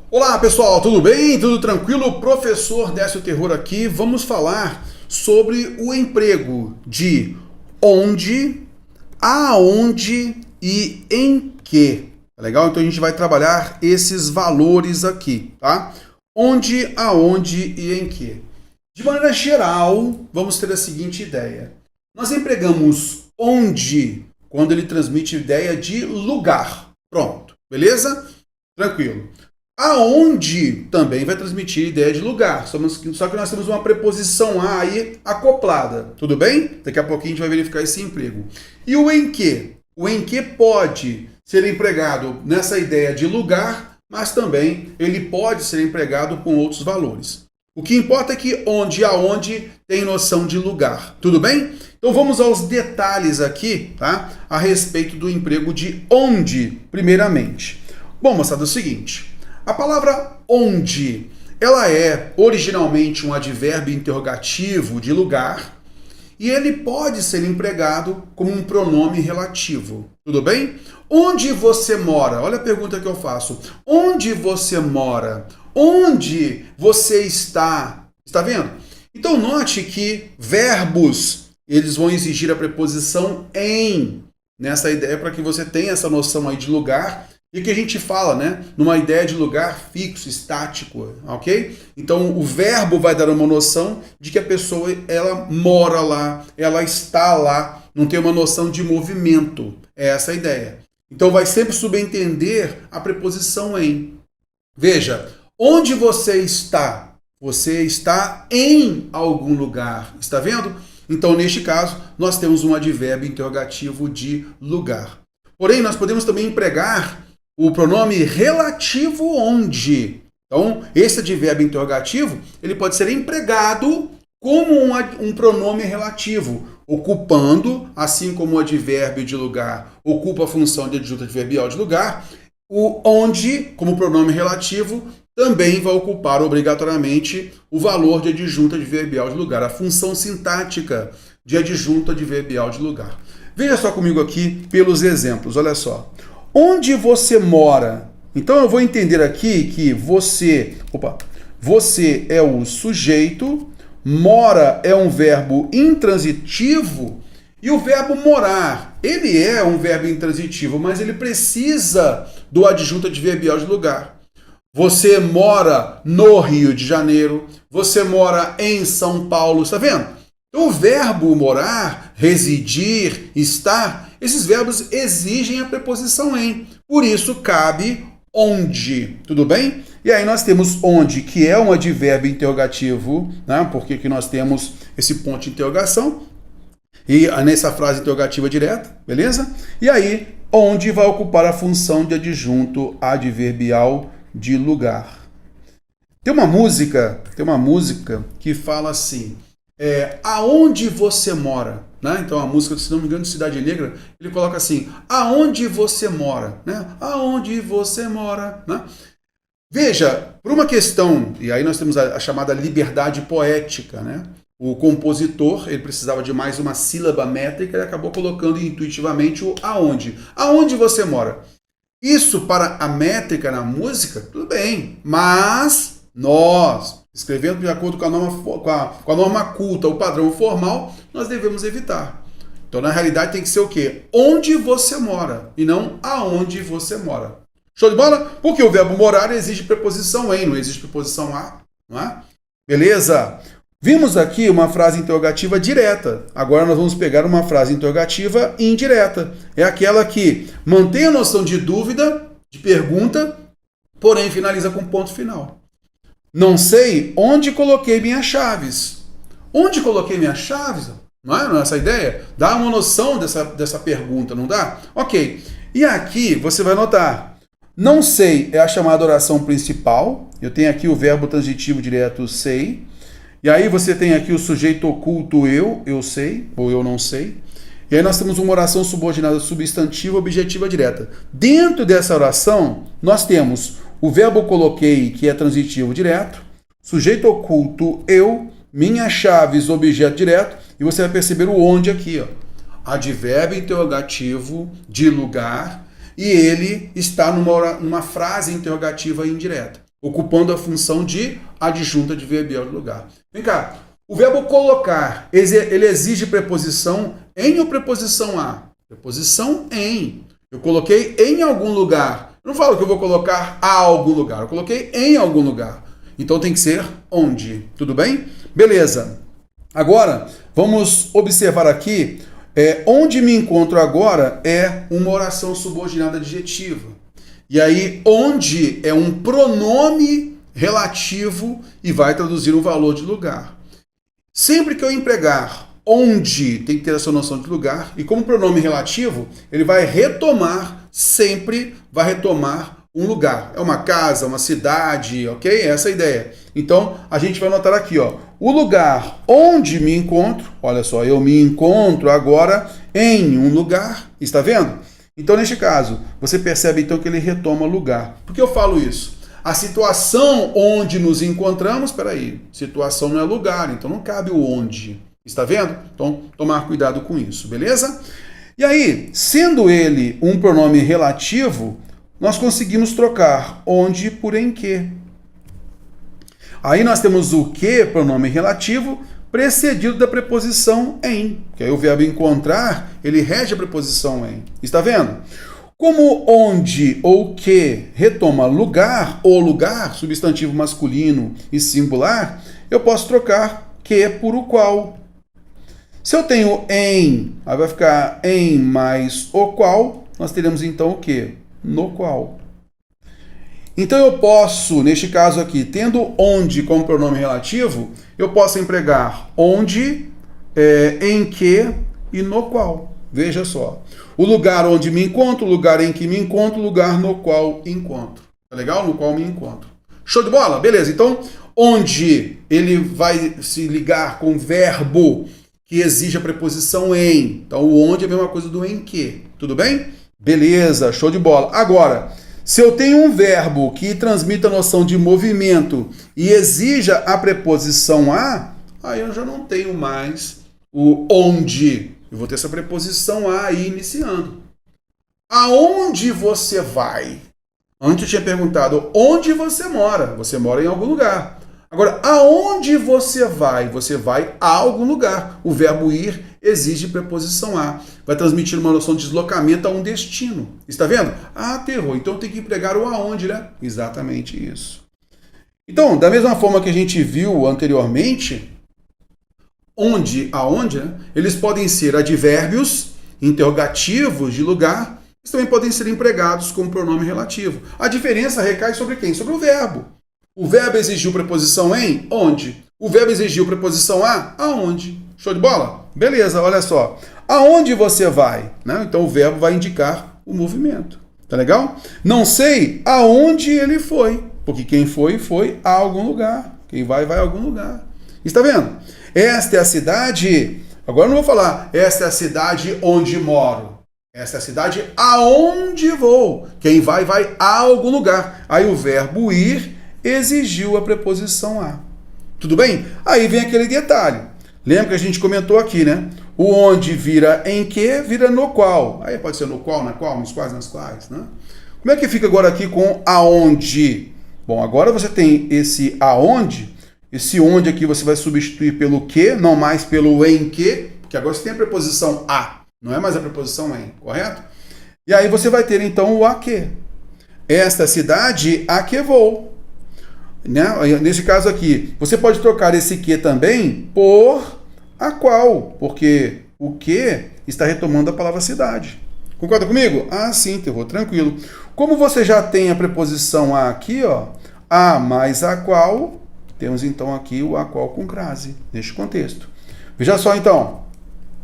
Olá pessoal, tudo bem? Tudo tranquilo? Professor Décio Terror aqui. Vamos falar sobre o emprego de onde, aonde e em que. Tá legal? Então a gente vai trabalhar esses valores aqui, tá? Onde, aonde e em que. De maneira geral, vamos ter a seguinte ideia. Nós empregamos onde quando ele transmite ideia de lugar. Pronto, beleza? Tranquilo. Aonde também vai transmitir ideia de lugar, só que nós temos uma preposição a aí acoplada, tudo bem? Daqui a pouquinho a gente vai verificar esse emprego. E o em que? O em que pode ser empregado nessa ideia de lugar, mas também ele pode ser empregado com outros valores. O que importa é que onde e aonde tem noção de lugar, tudo bem? Então vamos aos detalhes aqui, tá? A respeito do emprego de onde, primeiramente. Bom, moçada, é o seguinte. A palavra onde, ela é originalmente um advérbio interrogativo de lugar e ele pode ser empregado como um pronome relativo. Tudo bem? Onde você mora? Olha a pergunta que eu faço. Onde você mora? Onde você está? Está vendo? Então note que verbos, eles vão exigir a preposição em, nessa ideia para que você tenha essa noção aí de lugar. E que a gente fala, né? Numa ideia de lugar fixo, estático, ok? Então o verbo vai dar uma noção de que a pessoa ela mora lá, ela está lá, não tem uma noção de movimento. É essa a ideia. Então vai sempre subentender a preposição em. Veja, onde você está? Você está em algum lugar. Está vendo? Então neste caso nós temos um advérbio interrogativo de lugar. Porém nós podemos também empregar o pronome relativo onde. Então, esse advérbio interrogativo, ele pode ser empregado como um pronome relativo, ocupando, assim como o advérbio de lugar ocupa a função de adjunto adverbial de lugar, o onde, como pronome relativo, também vai ocupar obrigatoriamente o valor de adjunto adverbial de lugar, a função sintática de adjunto adverbial de lugar. Veja só comigo aqui pelos exemplos, olha só. Onde você mora? Então eu vou entender aqui que você é o sujeito, mora é um verbo intransitivo e o verbo morar, ele é um verbo intransitivo, mas ele precisa do adjunto adverbial de lugar. Você mora no Rio de Janeiro, você mora em São Paulo, está vendo? Então o verbo morar, residir, estar, esses verbos exigem a preposição em. Por isso cabe onde, tudo bem? E aí nós temos onde, que é um advérbio interrogativo, né? Porque que nós temos esse ponto de interrogação, e nessa frase interrogativa direta, beleza? E aí, onde vai ocupar a função de adjunto adverbial de lugar. Tem uma música que fala assim, aonde você mora? Né? Então a música, se não me engano, de Cidade Negra, ele coloca assim, aonde você mora? Né? Aonde você mora? Né? Veja, por uma questão, e aí nós temos a chamada liberdade poética, né? O compositor, ele precisava de mais uma sílaba métrica e acabou colocando intuitivamente o aonde. Aonde você mora? Isso para a métrica na música, tudo bem, mas nós, escrevendo de acordo com a norma culta, o padrão formal, nós devemos evitar. Então, na realidade, tem que ser o quê? Onde você mora, e não aonde você mora. Show de bola? Porque o verbo morar exige preposição em, não exige preposição a, não é? Beleza? Vimos aqui uma frase interrogativa direta. Agora nós vamos pegar uma frase interrogativa indireta. É aquela que mantém a noção de dúvida, de pergunta, porém finaliza com ponto final. Não sei onde coloquei minhas chaves. Onde coloquei minhas chaves? Não é essa ideia? Dá uma noção dessa pergunta, não dá? Ok. E aqui você vai notar. Não sei é a chamada oração principal. Eu tenho aqui o verbo transitivo direto sei. E aí você tem aqui o sujeito oculto eu sei, ou eu não sei. E aí nós temos uma oração subordinada substantiva objetiva direta. Dentro dessa oração, nós temos o verbo coloquei, que é transitivo direto, sujeito oculto eu, minhas chaves, objeto direto, e você vai perceber o onde aqui, ó. Advérbio interrogativo de lugar, e ele está numa frase interrogativa indireta. ocupando a função de adjunta adverbial de lugar. Vem cá, o verbo colocar, ele exige preposição em ou preposição a? Preposição em. Eu coloquei em algum lugar. Eu não falo que eu vou colocar a algum lugar, eu coloquei em algum lugar. Então tem que ser onde, tudo bem? Beleza. Agora, vamos observar aqui, onde me encontro agora é uma oração subordinada adjetiva. E aí, onde é um pronome relativo e vai traduzir um valor de lugar. Sempre que eu empregar onde, tem que ter essa noção de lugar, e como pronome relativo, ele vai retomar, sempre vai retomar um lugar. É uma casa, uma cidade, ok? Essa é a ideia. Então, a gente vai anotar aqui, ó, o lugar onde me encontro, olha só, eu me encontro agora em um lugar, está vendo? Então, neste caso, você percebe então que ele retoma lugar. Por que eu falo isso? A situação onde nos encontramos, peraí, situação não é lugar, então não cabe o onde. Está vendo? Então, tomar cuidado com isso, beleza? E aí, sendo ele um pronome relativo, nós conseguimos trocar onde por em que. Aí nós temos o que, pronome relativo, precedido da preposição em. Que aí o verbo encontrar, ele rege a preposição em. Está vendo? Como onde ou que retoma lugar ou lugar, substantivo masculino e singular, eu posso trocar que por o qual. Se eu tenho em, aí vai ficar em mais o qual, nós teremos então o que? No qual. Então eu posso, neste caso aqui, tendo onde como pronome relativo, eu posso empregar onde, em que e no qual. Veja só. O lugar onde me encontro, o lugar em que me encontro, o lugar no qual encontro. Tá legal? No qual me encontro. Show de bola? Beleza. Então, onde ele vai se ligar com verbo que exige a preposição em. Então, o onde é a mesma coisa do em que. Tudo bem? Beleza, show de bola. Agora, se eu tenho um verbo que transmite a noção de movimento e exija a preposição a, aí eu já não tenho mais o onde. Eu vou ter essa preposição a aí iniciando. Aonde você vai? Antes eu tinha perguntado onde você mora. Você mora em algum lugar. Agora, aonde você vai? Você vai a algum lugar. O verbo ir exige preposição a. Vai transmitir uma noção de deslocamento a um destino. Está vendo? Ah, aterrou. Então tem que empregar o aonde, né? Exatamente isso. Então, da mesma forma que a gente viu anteriormente, onde, aonde, né? Eles podem ser advérbios, interrogativos de lugar, eles também podem ser empregados como pronome relativo. A diferença recai sobre quem? Sobre o verbo. O verbo exigiu preposição em? Onde? O verbo exigiu preposição a? Aonde? Show de bola? Beleza, olha só. Aonde você vai? Né? Então o verbo vai indicar o movimento. Tá legal? Não sei aonde ele foi. Porque quem foi, foi a algum lugar. Quem vai, vai a algum lugar. Está vendo? Esta é a cidade... Agora eu não vou falar, esta é a cidade onde moro. Esta é a cidade aonde vou. Quem vai, vai a algum lugar. Aí o verbo ir exigiu a preposição a. Tudo bem? Aí vem aquele detalhe. Lembra que a gente comentou aqui, né? O onde vira em que, vira no qual. Aí pode ser no qual, na qual, nos quais, nas quais, né? Como é que fica agora aqui com aonde? Bom, agora você tem esse aonde. Esse onde aqui você vai substituir pelo que, não mais pelo em que, porque agora você tem a preposição a, não é mais a preposição em, correto? E aí você vai ter então o a que. Esta cidade a que vou. Né? Nesse caso aqui, você pode trocar esse que também por a qual, porque o que está retomando a palavra cidade. Concorda comigo? Ah, sim, terror, tranquilo. Como você já tem a preposição a aqui, ó, a mais a qual, temos então aqui o a qual com crase, neste contexto. Veja só então,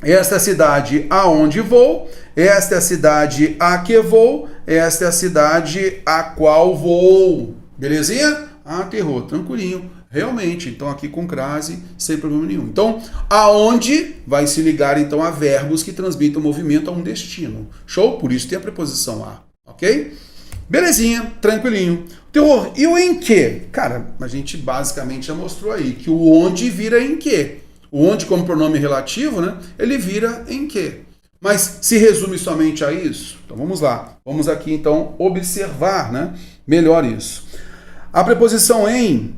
esta é a cidade aonde vou, esta é a cidade a que vou, esta é a cidade a qual vou. Belezinha? Ah, terror, tranquilinho. Realmente, então aqui com crase, sem problema nenhum. Então, aonde vai se ligar então a verbos que transmitem o movimento a um destino. Show? Por isso tem a preposição a, ok? Belezinha, tranquilinho. Terror, e o em que? Cara, a gente basicamente já mostrou aí que o onde vira em que. O onde como pronome relativo, né? Ele vira em que. Mas se resume somente a isso? Então vamos lá. Vamos aqui então observar, né? Melhor isso. A preposição em,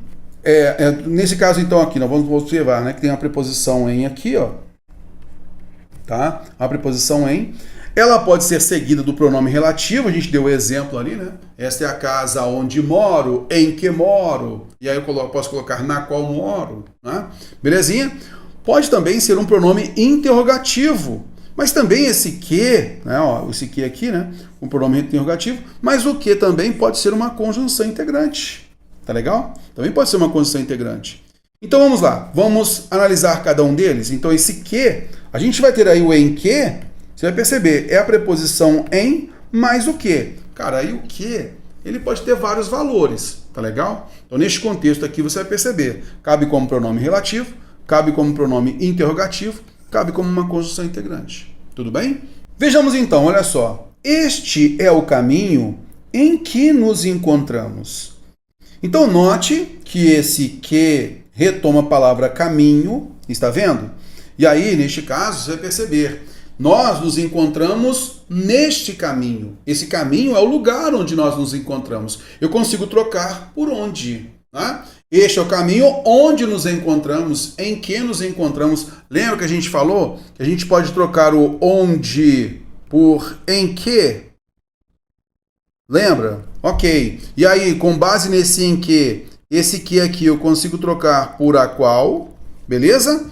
nesse caso então aqui, nós vamos observar, né, que tem a preposição em aqui, ó, tá? A preposição em, ela pode ser seguida do pronome relativo, a gente deu o exemplo ali, né? Esta é a casa onde moro, em que moro, e aí eu posso colocar na qual moro, né? Belezinha? Pode também ser um pronome interrogativo, mas também esse que, né, ó, esse que aqui, né, um pronome interrogativo, mas o que também pode ser uma conjunção integrante. Tá legal? Também pode ser uma conjunção integrante. Então vamos lá, vamos analisar cada um deles. Então esse que, a gente vai ter aí o em que, você vai perceber, é a preposição em mais o que. Cara, aí o que, ele pode ter vários valores, tá legal? Então neste contexto aqui você vai perceber, cabe como pronome relativo, cabe como pronome interrogativo, cabe como uma conjunção integrante. Tudo bem? Vejamos então, olha só. Este é o caminho em que nos encontramos. Então note que esse que retoma a palavra caminho, está vendo? E aí, neste caso, você vai perceber, nós nos encontramos neste caminho. Esse caminho é o lugar onde nós nos encontramos. Eu consigo trocar por onde, né? Este é o caminho onde nos encontramos, em que nos encontramos. Lembra que a gente falou que a gente pode trocar o onde por em que? Lembra? Ok. E aí, com base nesse em que, esse que aqui eu consigo trocar por a qual, beleza?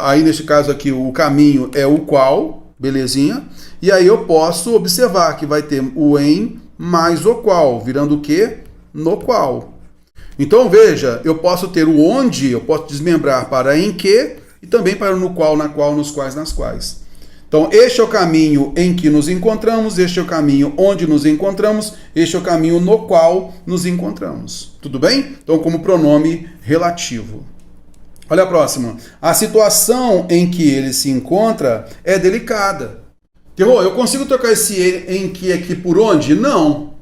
Aí, neste caso aqui, o caminho é o qual, belezinha? E aí eu posso observar que vai ter o em mais o qual, virando o que? No qual. Então, veja, eu posso ter o onde, eu posso desmembrar para em que e também para no qual, na qual, nos quais, nas quais. Então, este é o caminho em que nos encontramos, este é o caminho onde nos encontramos, este é o caminho no qual nos encontramos. Tudo bem? Então, como pronome relativo. Olha a próxima. A situação em que ele se encontra é delicada. Terror, eu consigo trocar esse em que aqui por onde? Não.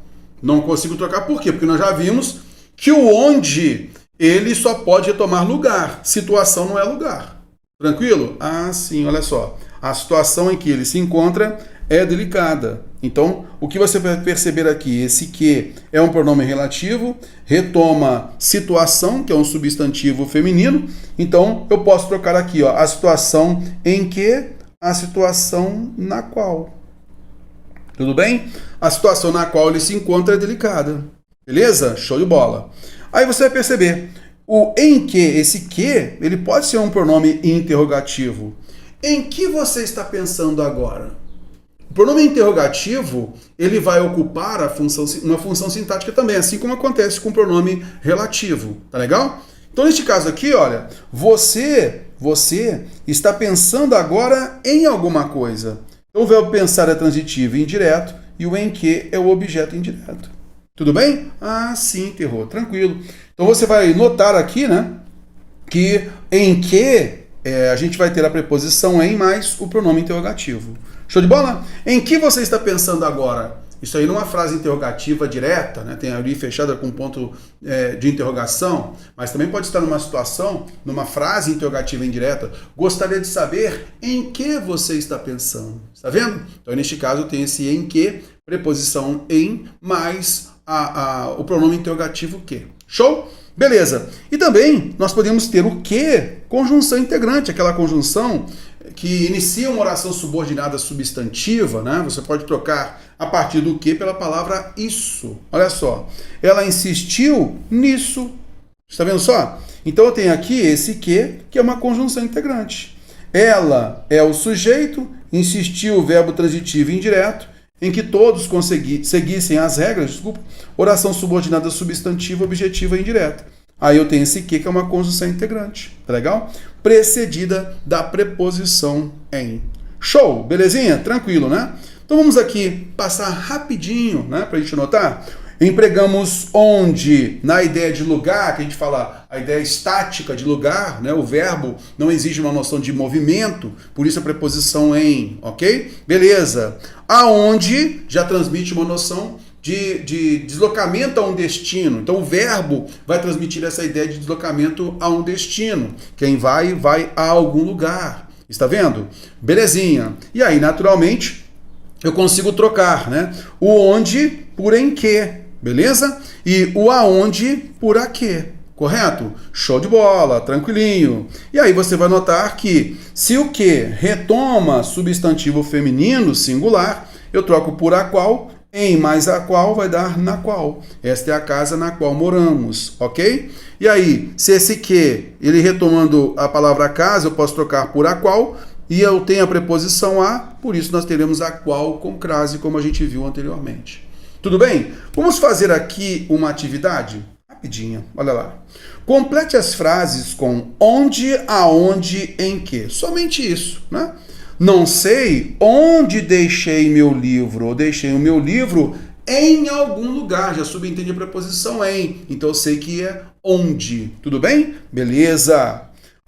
Não consigo trocar por quê? Porque nós já vimos que o onde ele só pode retomar lugar. Situação não é lugar. Tranquilo? Ah, sim, olha só. A situação em que ele se encontra é delicada. Então, o que você vai perceber aqui? Esse que é um pronome relativo, retoma situação, que é um substantivo feminino. Então, eu posso trocar aqui, ó, a situação em que, a situação na qual. Tudo bem? A situação na qual ele se encontra é delicada. Beleza? Show de bola. Aí você vai perceber, o em que, esse que, ele pode ser um pronome interrogativo. Em que você está pensando agora? O pronome interrogativo, ele vai ocupar uma função sintática também, assim como acontece com o pronome relativo. Tá legal? Então, neste caso aqui, olha, você está pensando agora em alguma coisa. Então, o verbo pensar é transitivo e indireto, e o em que é o objeto indireto. Tudo bem? Ah, sim, terror, tranquilo. Então você vai notar aqui, né, que em que a gente vai ter a preposição em mais o pronome interrogativo. Show de bola? Em que você está pensando agora? Isso aí não é uma frase interrogativa direta, né? Tem ali fechada com ponto de interrogação, mas também pode estar numa situação, numa frase interrogativa indireta. Gostaria de saber em que você está pensando. Está vendo? Então, neste caso, eu tenho esse em que, preposição em, mais o pronome interrogativo que. Show? Beleza. E também nós podemos ter o que, conjunção integrante, aquela conjunção que inicia uma oração subordinada substantiva, né? Você pode trocar a partir do que pela palavra isso. Olha só. Ela insistiu nisso. Está vendo só? Então eu tenho aqui esse que é uma conjunção integrante. Ela é o sujeito, insistiu o verbo transitivo indireto, em que todos seguissem as regras, oração subordinada substantiva, objetiva e indireta. Aí eu tenho esse que é uma conjunção integrante, tá legal? Precedida da preposição em. Show, belezinha? Tranquilo, né? Então vamos aqui passar rapidinho, né, pra gente anotar. Empregamos onde, na ideia de lugar, que a gente fala a ideia estática de lugar, né? O verbo não exige uma noção de movimento, por isso a preposição em, ok? Beleza. Aonde já transmite uma noção de deslocamento a um destino. Então o verbo vai transmitir essa ideia de deslocamento a um destino. Quem vai a algum lugar. Está vendo? Belezinha. E aí, naturalmente, eu consigo trocar, né, o onde por em que. beleza? E o aonde por aqui, correto? Show de bola, tranquilinho. E aí você vai notar que se o que retoma substantivo feminino singular, eu troco por a qual, em mais a qual vai dar na qual. Esta é a casa na qual moramos, ok? E aí, se esse que, ele retomando a palavra casa, eu posso trocar por a qual, e eu tenho a preposição a, por isso nós teremos a qual com crase, como a gente viu anteriormente. Tudo bem? Vamos fazer aqui uma atividade? Rapidinho, olha lá. Complete as frases com onde, aonde, em que. Somente isso, né? Não sei onde deixei meu livro, ou deixei o meu livro em algum lugar. Já subentende a preposição em. Então eu sei que é onde. Tudo bem? Beleza.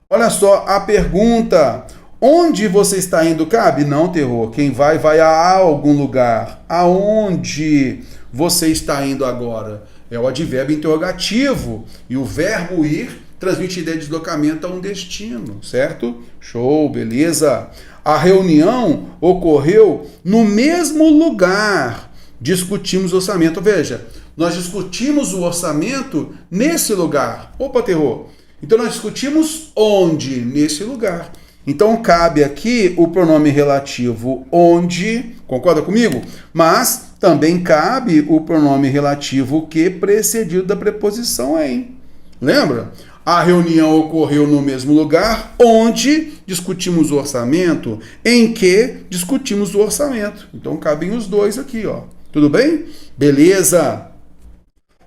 Olha só a pergunta. Onde você está indo? Cabe? Não, terror. Quem vai, vai a algum lugar. Aonde você está indo agora? É o advérbio interrogativo. E o verbo ir transmite ideia de deslocamento a um destino, certo? Show, beleza. A reunião ocorreu no mesmo lugar. Discutimos o orçamento. Veja, nós discutimos o orçamento nesse lugar. Opa, terror. Então nós discutimos onde? Nesse lugar. Então cabe aqui o pronome relativo onde, concorda comigo? Mas também cabe o pronome relativo que precedido da preposição em. Lembra? A reunião ocorreu no mesmo lugar onde discutimos o orçamento, em que discutimos o orçamento. Então cabem os dois aqui, ó. Tudo bem? Beleza.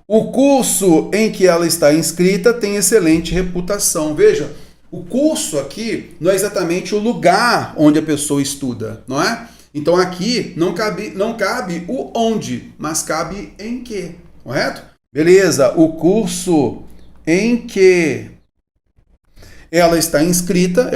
O curso em que ela está inscrita tem excelente reputação. Veja, o curso aqui não é exatamente o lugar onde a pessoa estuda, não é? Então aqui não cabe o onde, mas cabe em que, correto? Beleza, o curso em que ela está inscrita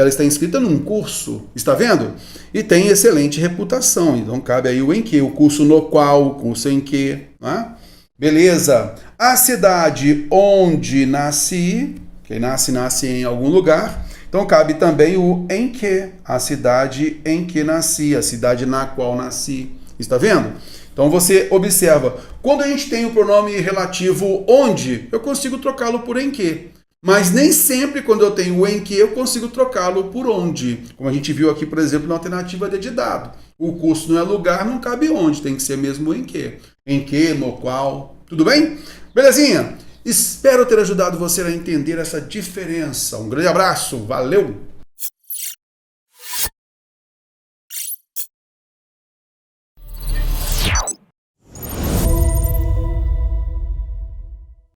num curso, está vendo? E tem excelente reputação, então cabe aí o em que, o curso no qual, o curso em que, não é? Beleza, a cidade onde nasci, quem nasce, nasce em algum lugar. Então cabe também o em que, a cidade em que nasci, a cidade na qual nasci. Está vendo? Então você observa, quando a gente tem o pronome relativo onde, eu consigo trocá-lo por em que. Mas nem sempre quando eu tenho o em que, eu consigo trocá-lo por onde. Como a gente viu aqui, por exemplo, na alternativa D de dado. O curso não é lugar, não cabe onde, tem que ser mesmo em que. Em que, no qual. Tudo bem? Belezinha? Espero ter ajudado você a entender essa diferença. Um grande abraço, valeu!